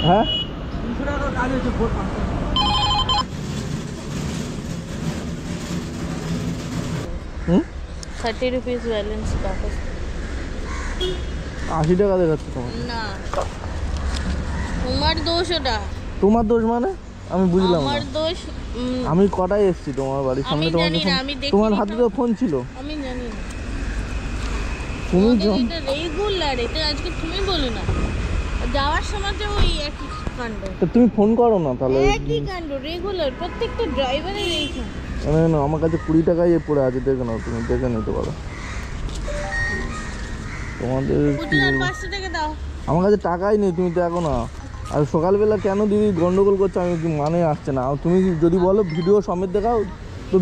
হ্যাঁ 300 টাকা কাজ হয়েছে ভোট 30 rupees balance वापस 80 টাকা দেখাচ্ছে তোমার। না তোমার দোষ ওটা। তোমার দোষ মানে আমি বুঝলাম না। আমার দোষ আমি কটায় এসেছি তোমার বাড়ির সামনে? আমি জানি না, আমি দেখিনি। তোমার হাতে তো ফোন ছিল। আমি জানি না। তুমি এটা রেগুলার, এটা আজকে তুমি বলো না। যাওয়ার সময় তো ওই একই কাণ্ড। তো তুমি ফোন করো না তাহলে। একই কাণ্ড রেগুলার, প্রত্যেকটা ড্রাইভারের এই কাণ্ড। না আমার কাছে 20 টাকাই পড়ে আছে, দেখে নাও, তুমি দেখে নিতে পারো। তোমাদের কি বলবো? 500 টাকা দাও। আমার কাছে টাকাই নেই, তুমি দেখো না। আর সকালবেলা কেন দিদি গন্ডগোল করছো আমি কি মানে আসছে না। তুমি যদি বলো ভিডিও সমেত দেখাও তো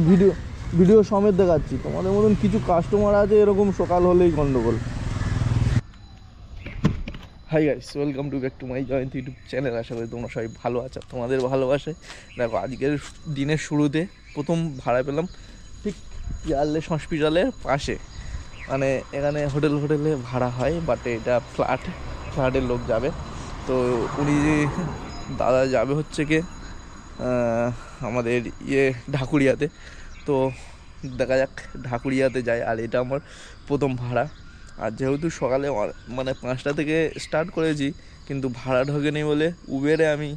ভিডিও সমেত দেখাচ্ছি। তোমাদের মতন কিছু কাস্টমার আছে এরকম সকাল হলেই গন্ডগোল। Hi guys, welcome to back to my Jayanta YouTube channel. আশা করি তোমরা সবাই ভালো আছো, তোমাদের ভালোবাসে। দেখো আজকের দিনের শুরুতে প্রথম ভাড়া পেলাম ঠিক পিয়ারলেস হসপিটালের পাশে। মানে এখানে হোটেলে ভাড়া হয়, বাট এটা ফ্ল্যাটের লোক যাবে। তো উনি দাদা যাবে হচ্ছে কি আমাদের ঢাকুরিয়াতে। তো দেখা যাক ঢাকুরিয়াতে যায়। আর এটা আমার প্রথম ভাড়া। আর যেহেতু সকালে মানে 5টা থেকে স্টার্ট করেছি, কিন্তু ভাড়া ঢোকেনি বলে উবেরে আমি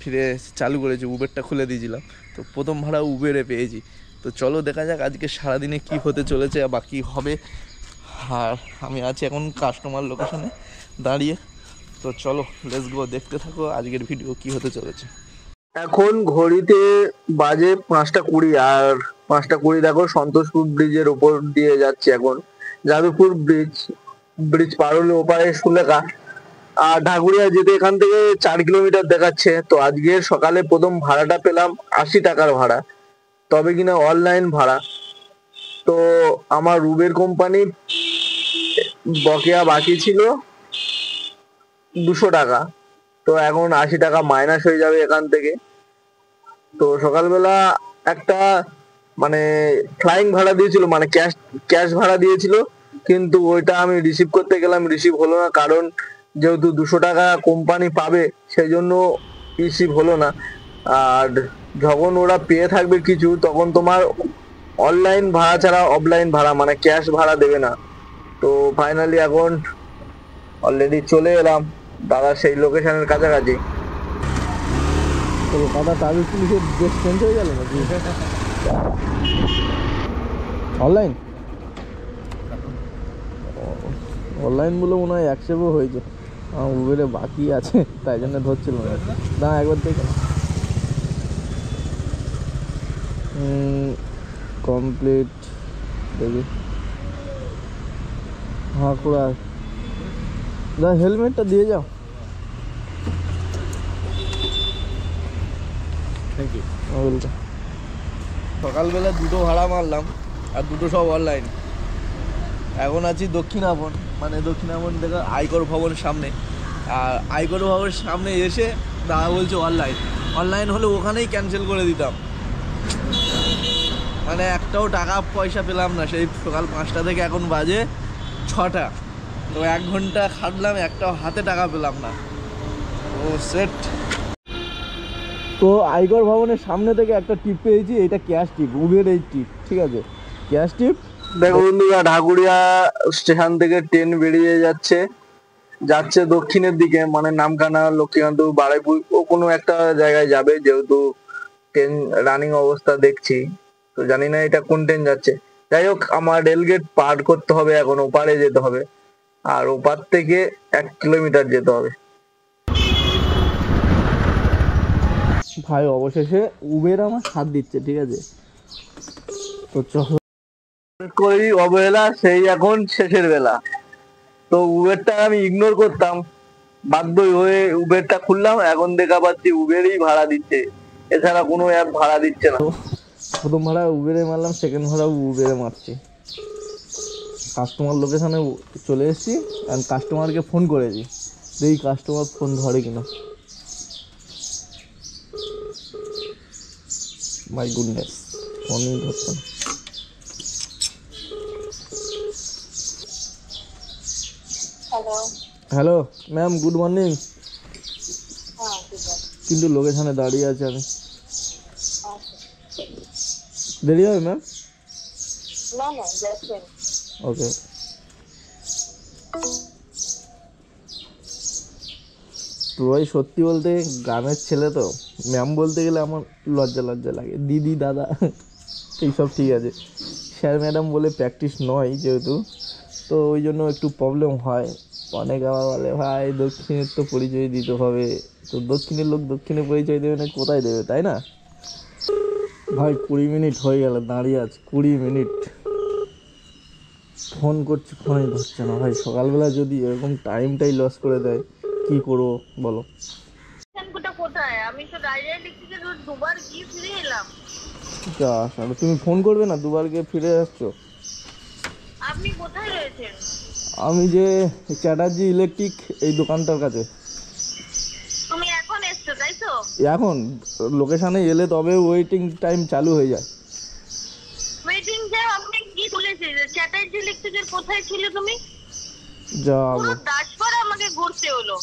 ফিরে চালু করেছি, উবেরটা খুলে দিয়েছিলাম। তো প্রথম ভাড়া উবেরে পেয়েছি। তো চলো দেখা যাক আজকে সারাদিনে কি হতে চলেছে বা কী হবে। আর আমি আছি এখন কাস্টমার লোকেশনে দাঁড়িয়ে। তো চলো লেটস গো, দেখতে থাকো আজকের ভিডিও কি হতে চলেছে। এখন ঘড়িতে বাজে 5টা 20। আর 5টা 20 দেখো সন্তোষপুর ব্রিজের ওপর দিয়ে যাচ্ছে এখন। যাদবপুর ব্রিজ পার হলে ওপারে সুলেখা। আর ঢাকুরিয়া যেতে এখান থেকে 4 কিলোমিটার দেখাচ্ছে। তো আজকে সকালে প্রথম ভাড়াটা পেলাম 80 টাকার ভাড়া, তবে কিনা অনলাইন ভাড়া। তো আমার উবের কোম্পানি বকেয়া বাকি ছিল 200 টাকা। তো এখন 80 টাকা মাইনাস হয়ে যাবে এখান থেকে। তো সকালবেলা একটা মানে ফ্লাইং ভাড়া দিয়েছিল, মানে ক্যাশ ভাড়া দিয়েছিল, কিন্তু ওইটা আমি রিসিভ করতে গেলাম, রিসিভ হলো না। কারণ যেহেতু 200 টাকা কোম্পানি পাবে সেই জন্য রিসিভ হলো না। আর যখন ওরা পেয়ে থাকবে কিছু, তখন তোমার অনলাইন ভাড়া ছাড়া অফলাইন ভাড়া মানে ক্যাশ ভাড়া দেবে না। তো ফাইনালি এখন অলরেডি চলে এলাম দাদা সেই লোকেশনের কাছাকাছি। কলকাতা ট্রাফিক পুলিশের ড্রেস চেঞ্জ হয়ে গেল নাকি? অনলাইন বলে মনে হয় অ্যাকসেপ্টও হয়েছে। আমার উবেরে বাকি আছে তাই জন্য ধরছিল না। একবার দেখে কমপ্লিট দেখি। হ্যাঁ পুরা দাদা হেলমেটটা দিয়ে যাও। Thank you. সকালবেলা 2টো ভাড়া মারলাম আর 2টো সব অনলাইন। এখন আছি দক্ষিণাবন, মানে দক্ষিণাবন থেকে আয়কর ভবনের সামনে। আর আয়কর ভবনের সামনে এসে দাদা বলছে অনলাইন হলে ওখানেই ক্যান্সেল করে দিতাম। মানে একটাও টাকা পয়সা পেলাম না সেই সকাল 5টা থেকে এখন বাজে 6টা। তো 1 ঘন্টা খাটলাম, একটাও হাতে টাকা পেলাম না। ও সেট। তো আয়কর ভবনের সামনে থেকে একটা টিপ পেয়েছি, এটা ক্যাশ টিপ, উবের এই টিপ, ঠিক আছে ক্যাশ টিপ। দেখো বন্ধুরা, ঢাকুরিয়া স্টেশন থেকে ট্রেন বেরিয়ে যাচ্ছে দক্ষিণের দিকে, মানে নামখানা, লক্ষ্মীকান্তপুর, বারুইপুর ও কোনো একটা জায়গায় যাবে। যেহেতু ট্রেন রানিং অবস্থা দেখছি, তো জানি না এটা কোন ট্রেন যাচ্ছে। যাই হোক, আমার রেলগেট পার করতে হবে, এখন ওপারে যেতে হবে। আর ওপার থেকে 1 কিলোমিটার যেতে হবে। ভাই অবশেষে উবের আমার সাথ দিচ্ছে, ঠিক আছে। তো চলো করি অবহেলা, সেই এখন শেষের বেলা। তো উবেরটা আমি ইগনোর করতাম, বাধ্য হয়ে উবেরটা খুললাম। এখন দেখা পাচ্ছি উবেরই ভাড়া দিচ্ছে, এছাড়া কোনো অ্যাপ ভাড়া দিচ্ছে না। প্রথম ভাড়া উবেরে মারলাম, সেকেন্ড ভাড়া উবেরে মারছি। কাস্টমার লোকেশনে চলে এসেছি, আর কাস্টমারকে ফোন করেছি, দেখি কাস্টমার ফোন ধরে কিনা। মাই গুডনেস, ফোনই ধরছে না। Hello ma'am, good morning. কিন্তু লোকেশনে দাঁড়িয়ে আছে আমি। দেরি হবে ম্যাম? না না যাচ্ছেন। ওকে। তো ভাই সত্যি বলতে গ্রামের ছেলে তো ম্যাম বলতে গেলে আমার লজ্জা লজ্জা লাগে, দিদি দাদা এইসব ঠিক আছে, স্যার ম্যাডাম বলে প্র্যাকটিস নয় যেহেতু, তো ওই জন্য একটু প্রবলেম হয়। অনেক আবার বলে ভাই দক্ষিণের তো পরিচয় দিতে হবে, তো দক্ষিণের লোক দক্ষিণে পরিচয় দেবে না কোথায় দেবে, তাই না ভাই? 20 মিনিট হয়ে গেল দাঁড়িয়ে আছে, 20 মিনিট ফোন করছি, ফোনই ধরছে না ভাই। সকালবেলা যদি এরকম টাইমটাই লস করে দেয় কি করবো বলো? কোথায়? আমি তো ডাইরেক্ট লিখতে দুবার গিয়ে ফিরে এলাম। যা আসলে তুমি ফোন করবে না, দুবার গিয়ে ফিরে যাচ্ছ। আপনি কোথায় রয়েছেন? আমি যে চ্যাটার্জি ইলেকট্রিক এই দোকানটার কাছে। তুমি এখন এসছো তাই তো? এখন লোকেশানে এলে তবে ওয়েটিং টাইম চালু হয়ে যায়। ওয়েটিং টাইম আপনি কি বলেছেন? চ্যাটার্জি ইলেকট্রিকের কোথায় ছিলে তুমি? যাবো। পুরো দাসপাড়া আমাকে ঘুরতে হলো।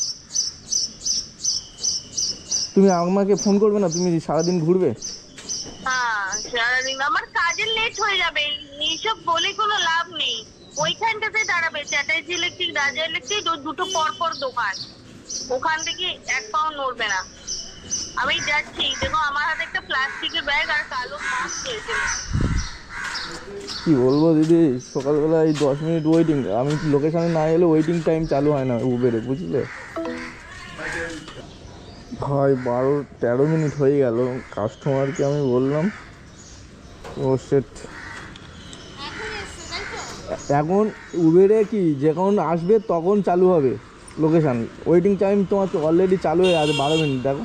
তুমি আমাকে ফোন করবে না, তুমি সারাদিন ঘুরবে। হ্যাঁ সারাদিন আমার কাজের লেট হয়ে যাবে, এইসব বলে কোনো লাভ নেই। ওইখানটাতে দাঁড়াবে, চ্যাটার্জি ইলেকট্রিক, রাজা ইলেকট্রিক, দুটো পরপর দোকান, ওখান থেকে এক পাও নড়বে না। আমি যাচ্ছি, দেখো আমার হাতে একটা প্লাস্টিকের ব্যাগ আর কালো মাস্ক রয়েছে। কি বলবো দিদি, সকালবেলা এই 10 মিনিট ওয়েটিং, আমি লোকেশানে না এলে ওয়েটিং টাইম চালু হয় না উবেরে, বুঝলে ভাই? 12-13 মিনিট হয়ে গেল, কাস্টমারকে আমি বললাম ও সেট। এখন উবেরে কি যখন আসবে তখন চালু হবে লোকেশান, ওয়েটিং টাইম তোমার তো অলরেডি চালু হয়ে আছে 12 মিনিট। দেখো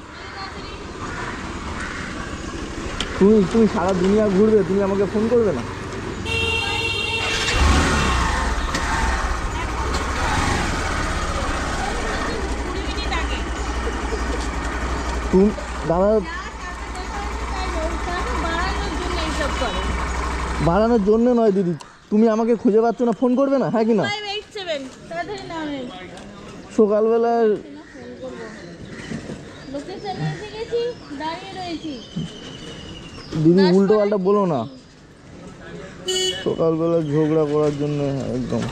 তুমি সারা দুনিয়া ঘুরবে, তুমি আমাকে ফোন করবে না? তুমি দাদা বাড়ানোর জন্য নয় দিদি, তুমি আমাকে খুঁজে পাচ্ছ না, ফোন করবে না, হ্যাঁ কি না? সকালবেলা দিদি উল্টো পাল্টা বলো না, সকালবেলা ঝগড়া করার জন্য একদম।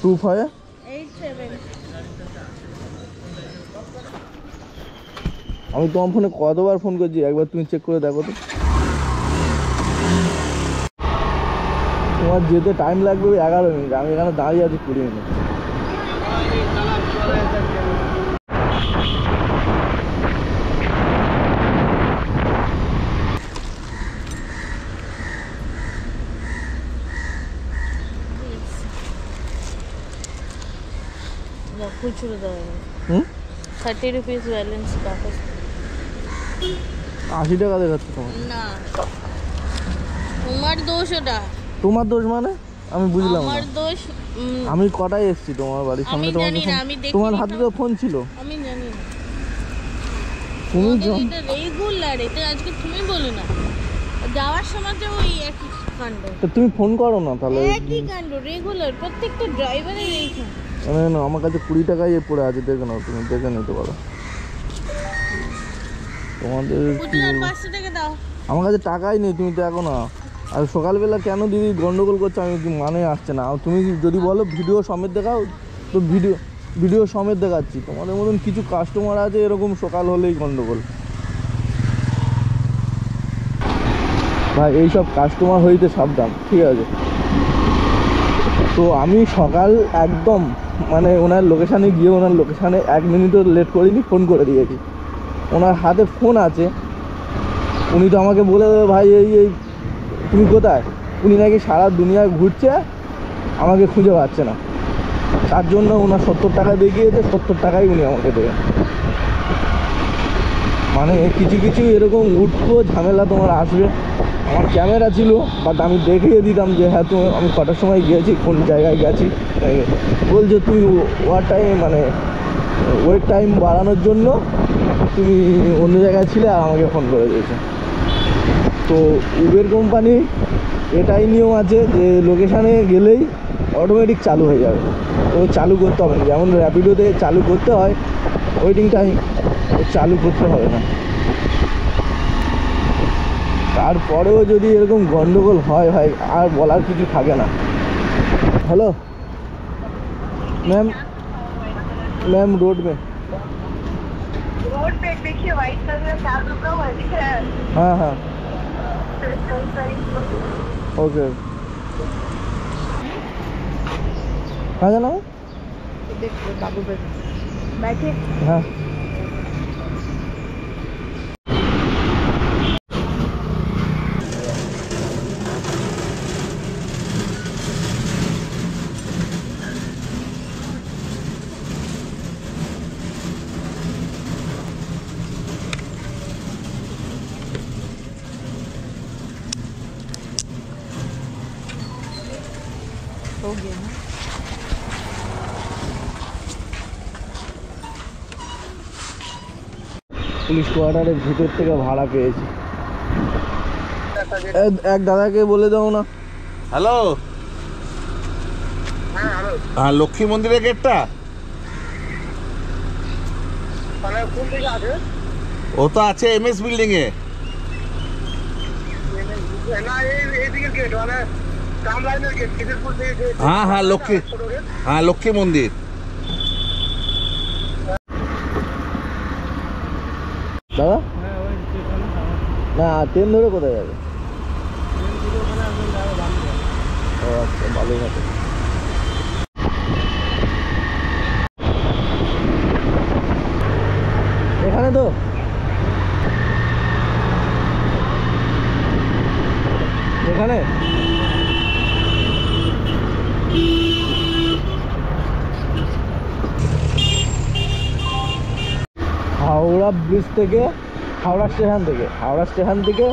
25 আমি তোমার ফোনে কতবার ফোন করছি, একবার তুমি চেক করে দেখো তো। তোমার যেতে টাইম লাগবে 11 মিনিট, আমি এখানে দাঁড়িয়ে আছি 20 মিনিট। হুম 30 रुपीज बैलेंस वापस 80 টাকা দেখাচ্ছে তোমার। না তোমার দোষ ওটা। তোমার দোষ মানে? আমি বুঝলাম না। আমার দোষ। আমি কটায় এসেছি তোমার বাড়ির সামনে, আমি জানি না, আমি দেখিনি। তোমার হাতে তো ফোন ছিল। আমি জানি না, তুমি এটা রেগুলার, এটা আজকে তুমি বলো না। যাওয়ার সময় তো ওই একই কাণ্ড। তো তুমি ফোন করো না তাহলে। একই কাণ্ড রেগুলার, প্রত্যেকটা ড্রাইভারের এই কাণ্ড। না আমার কাছে 20 টাকাই পড়ে আছে, দেখে নাও, তুমি দেখে নিতে পারো। তোমাদের কি বলবো? 500 টাকা দাও। আমার কাছে টাকাই নেই, তুমি দেখো না। আর সকালবেলা কেন দিদি গন্ডগোল করছো, আমি মানে আসছে না। তুমি যদি বলো ভিডিও সমেত দেখাও তো ভিডিও সমেত দেখাচ্ছি। তোমাদের মতন কিছু কাস্টমার আছে এরকম সকাল হলেই গন্ডগোল। ভাই এইসব কাস্টমার হইতে সাবধান, ঠিক আছে? তো আমি সকাল একদম মানে ওনার লোকেশানে গিয়ে ওনার লোকেশানে 1 মিনিটও লেট করিনি, ফোন করে দিয়েছি। ওনার হাতে ফোন আছে, উনি তো আমাকে বলে দেবে ভাই এই তুমি কোথায়। উনি নাকি সারা দুনিয়ায় ঘুরছে, আমাকে খুঁজে পাচ্ছে না, তার জন্য ওনার 70 টাকা দেখিয়েছে, 70 টাকাই উনি আমাকে দেবেন। মানে কিছু কিছু এরকম উঠবো ঝামেলা তোমার আসবে। আমার ক্যামেরা ছিল, বাট আমি দেখিয়ে দিতাম যে হ্যাঁ তুমি আমি কটার সময় গিয়েছি, কোন জায়গায় গেছি। বলছে তুমি ওয়েট টাইম বাড়ানোর জন্য তুমি অন্য জায়গায় ছিলে আর আমাকে ফোন করে দিয়েছে। তো উবের কোম্পানি এটাই নিয়ম আছে যে লোকেশানে গেলেই অটোমেটিক চালু হয়ে যাবে। ও চালু করতে হবে না, যেমন র্যাপিডোতে চালু করতে হয় ওয়েটিং টাইম, ও চালু করতে হবে না। তারপরেও যদি এরকম গন্ডগোল হয় ভাই আর বলার কিছু থাকে না। হ্যালো मैम, मैम रोड में। रोड पे देखिए व्हाइट कलर का कार रुका हुआ है, दिख रहा है? हाँ हाँ ओके। कहाँ जाना है? देखो बाबू बैठे। हाँ हो गया ना। পুলিশ কোয়ার্টারের ভিতর থেকে ভাড়া পেয়েছি। এক দাদাকে বলে দাও না। হ্যালো, হ্যাঁ লক্ষ্মী মন্দিরের গেটটা ও তো আছে MS বিল্ডিং এ। হ্যাঁ হ্যাঁ লক্ষ্মী মন্দির। দাদা না ট্রেন ধরে কোথায় যাবে? ও আচ্ছা বালুঘাটে। এখানে তো এখানে হাওড়া ব্রিজ থেকে, হাওড়া স্টেশন থেকে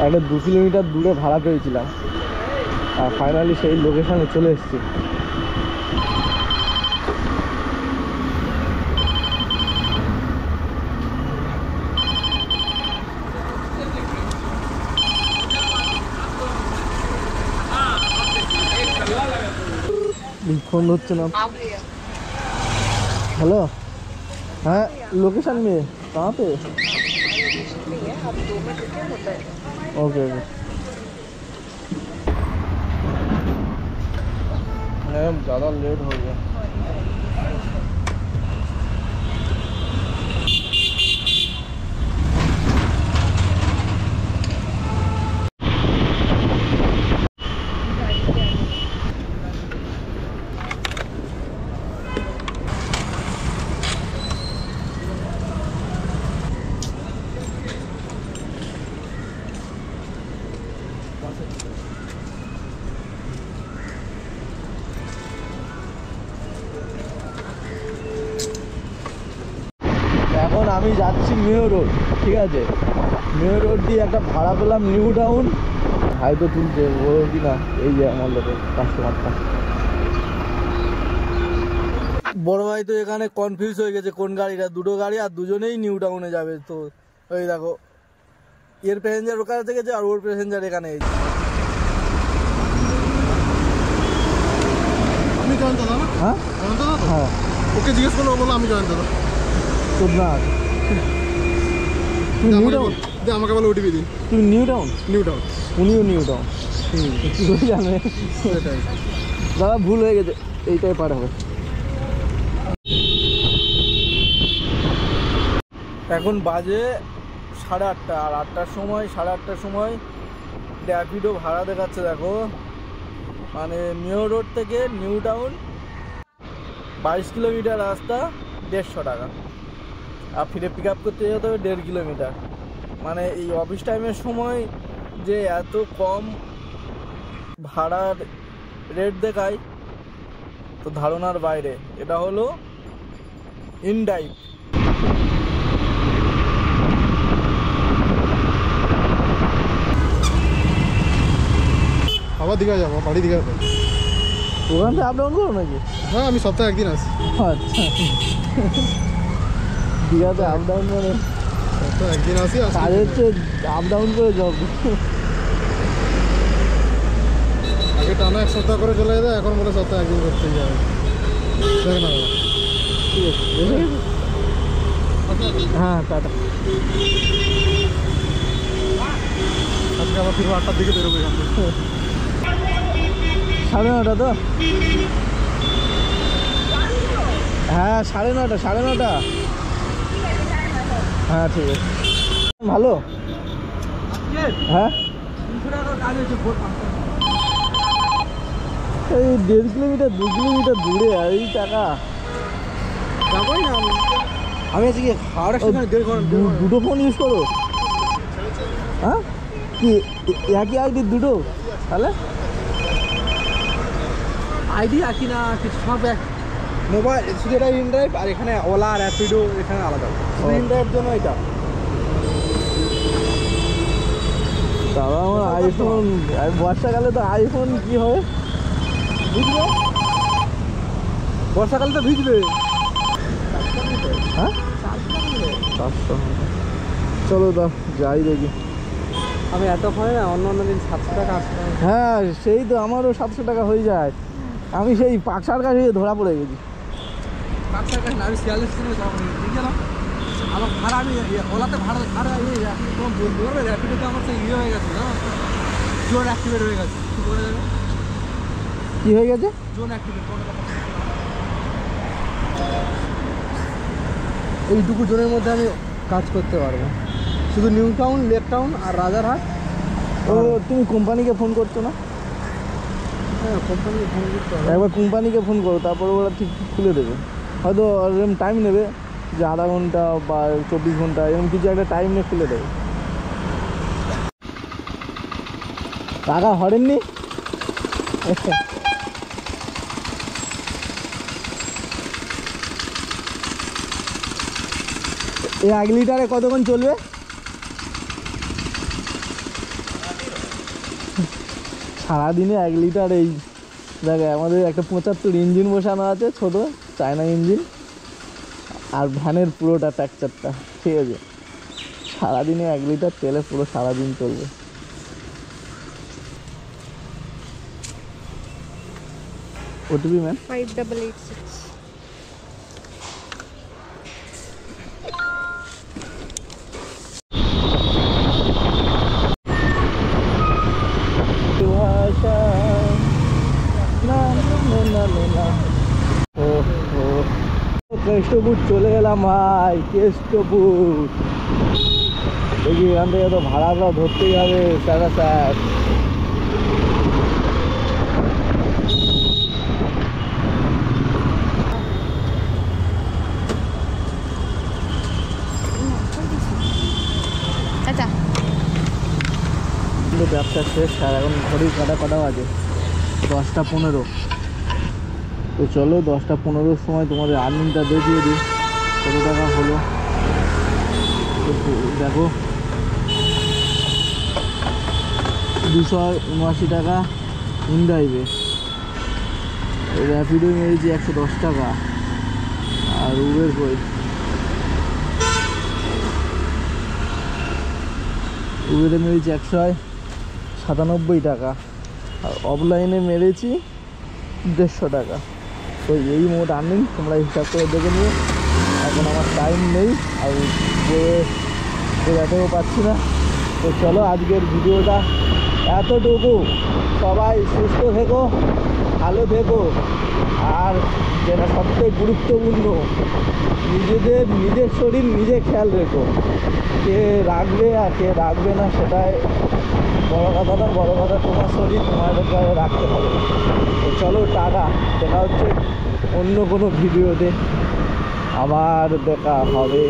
একটা 2 কিলোমিটার দূরে ভাড়া পেয়েছিলাম, আর ফাইনালি সেই লোকেশনে চলে এসেছি। ফোन হচ্ছে না। हेलो, हाँ लोकेशन में कहाँ पे? Okay okay. मैम ज़्यादा लेट हो गया। এখন আমি যাচ্ছি মেয়র রোড, ঠিক আছে? মেয়র রোড দিয়ে একটা ভাড়া পেলাম নিউ টাউন। ভাই তো তুলছে ও কি না, এই যে আমার লোকের কাস্টমারটা। বড় ভাই তো এখানে কনফিউজ হয়ে গেছে কোন গাড়িটা, দুটো গাড়ি আর দুজনেই নিউ টাউনে যাবে। তো ওই দেখো এর প্যাসেঞ্জার ওখানে থেকেছে আর ওর প্যাসেঞ্জার এখানে। আমি জয়ন্ত দাদা। হ্যাঁ জয়ন্ত দাদা, হ্যাঁ ওকে জিজ্ঞেস করলো, বলো আমি জয়ন্ত দাদা। তোর না তুই নিউ টাউন, আমাকে বলো OTP দিন। তুই নিউ টাউন? নিউ টাউন, উনিও নিউ টাউন। কি করে জানে? দাদা ভুল হয়ে গেছে, এইটাই পার হবে। এখন বাজে 8:30, আর 8টার সময় র্যাপিডো ভাড়া দেখাচ্ছে দেখো, মানে মেয়র রোড থেকে নিউ টাউন 22 কিলোমিটার রাস্তা 150 টাকা, আর ফিরে পিক আপ করতে যেতে হবে 1.5 কিলোমিটার। মানে এই অফিস টাইমের সময় যে এত কম ভাড়ার রেট দেখায় তো ধারণার বাইরে। এটা হলো ইনডাইট। আবার দীঘা যাবো, বাড়ি দীঘা। ওখান থেকে আপ ডাউন করো নাকি? হ্যাঁ আমি সপ্তাহে একদিন আসি। আচ্ছা দীঘাতে আপ ডাউন মানে সপ্তাহে একদিন আসি। কাজ হচ্ছে আপ ডাউন করে জব। আগে টানা এক সপ্তাহ করে চলে যেত, এখন বলে সপ্তাহে একদিন করতেই যাবে। দেখ না দাদা। ঠিক আছে হ্যাঁ টাটা। আজকে আবার ফিরবো 8টার দিকে বেরোবো এখান থেকে। 9:30 তো? হ্যাঁ 9:30 হ্যাঁ ঠিক আছে। ভালো হ্যাঁ 300 টাকার কাজ হয়েছে ভোর 5টা। এই 1.5 কিলোমিটার 2 কিলোমিটার দূরে এই টাকা। যাবোই না আমি আজকে হাওড়া স্টেশনে 1.5 ঘন্টা দুটো ফোন ইউজ করো? হ্যাঁ কি একই আইডি দুটো? তাহলে আইডি আকি না কিছু সব এক মোবাইল, শুধু এটা ইনড্রাইভ আর এখানে ওলা আর র্যাপিডো এখানে আলাদা। শুধু ইনড্রাইভ জন্য এটা। দাদা আমার আইফোন, বর্ষাকালে তো আইফোন কি হবে বুঝবে বর্ষাকালে তো ভিজবে। হ্যাঁ 500। চলো দা যাই দেখি। আমি এতক্ষণে না অন্য দিন 700 টাকা আসতে। হ্যাঁ সেই তো আমারও 700 টাকা হয়ে যায়। আমি সেই পাকসার কাছে ধরা পড়ে গেছি। কাকসার কাছে না, আমি শিয়ালদা স্টেশনে যাবো গেলাম। আমার ভাড়া আমি ওলাতে ভাড়া তোমার বলতে পারবে র্যাপিডোতে আমার সেই ইয়ে হয়ে গেছে না, জোন অ্যাক্টিভেট হয়ে গেছে। কি করে যাবে কি হয়ে গেছে? জোন অ্যাক্টিভেট এইটুকু জোনের মধ্যে আমি কাজ করতে পারবো। শুধু নিউ টাউন, লেক টাউন আর রাজারহাট। ও তুমি কোম্পানিকে ফোন করছো না? হ্যাঁ কোম্পানি ফোন করতে হবে। একবার কোম্পানিকে ফোন করো, তারপরে ওরা ঠিক খুলে দেবে। হয়তো এরকম টাইম নেবে যে আধা ঘন্টা বা 24 ঘন্টা, এরকম কিছু একটা টাইম নিয়ে খুলে দেবে। টাকা হরেননি? এই 1 লিটারে কতক্ষণ চলবে? সারাদিনে 1 লিটার। এই দেখ আমাদের একটা 75 ইঞ্জিন বসানো আছে, ছোট চায়না ইঞ্জিন, আর ভ্যানের পুরোটা ট্র্যাকচারটা, ঠিক আছে। সারাদিনে 1 লিটার তেলে পুরো সারাদিন চলবে। OTP ma'am 5886. ভাষা না না না না না। ও ও কেষ্টপুর চলে গেলাম ভাই, কেষ্টপুর। দেখি এখান থেকে তো ভাড়াটা ধরতেই হবে স্যার। আচ্ছা ব্যবসা শেষ, আর এখন ঘড়ির কটা বাজে? 10:15। তো চলো 10:15 সময় তোমাদের আর্নিংটা দেখিয়ে দিই কত টাকা হলো। তো দেখো 279 টাকা ইনড্রাইভে, র্যাপিডো মেরেছি 110 টাকা, আর উবের কই উবেরে মেরেছি 197 টাকা, আর অফলাইনে মেরেছি 150 টাকা। তো এই মোট আর্নিং তোমরা হিসাব করে দেখে নিও। এখন আমার টাইম নেই আর বোঝাতেও পারছি না। তো চলো আজকের ভিডিওটা এতটুকু। সবাই সুস্থ থেকো, ভালো থেকো, আর যেটা সবথেকে গুরুত্বপূর্ণ, নিজের শরীর নিজে খেয়াল রেখো। কে রাখবে আর কে রাখবে না সেটাই বড় কথা না, বড় কথা তোমার শরীর তোমাদেরকে রাখতে হবে। তো চলো টাটা, দেখা হচ্ছে অন্য কোনো ভিডিওতে, আবার দেখা হবে।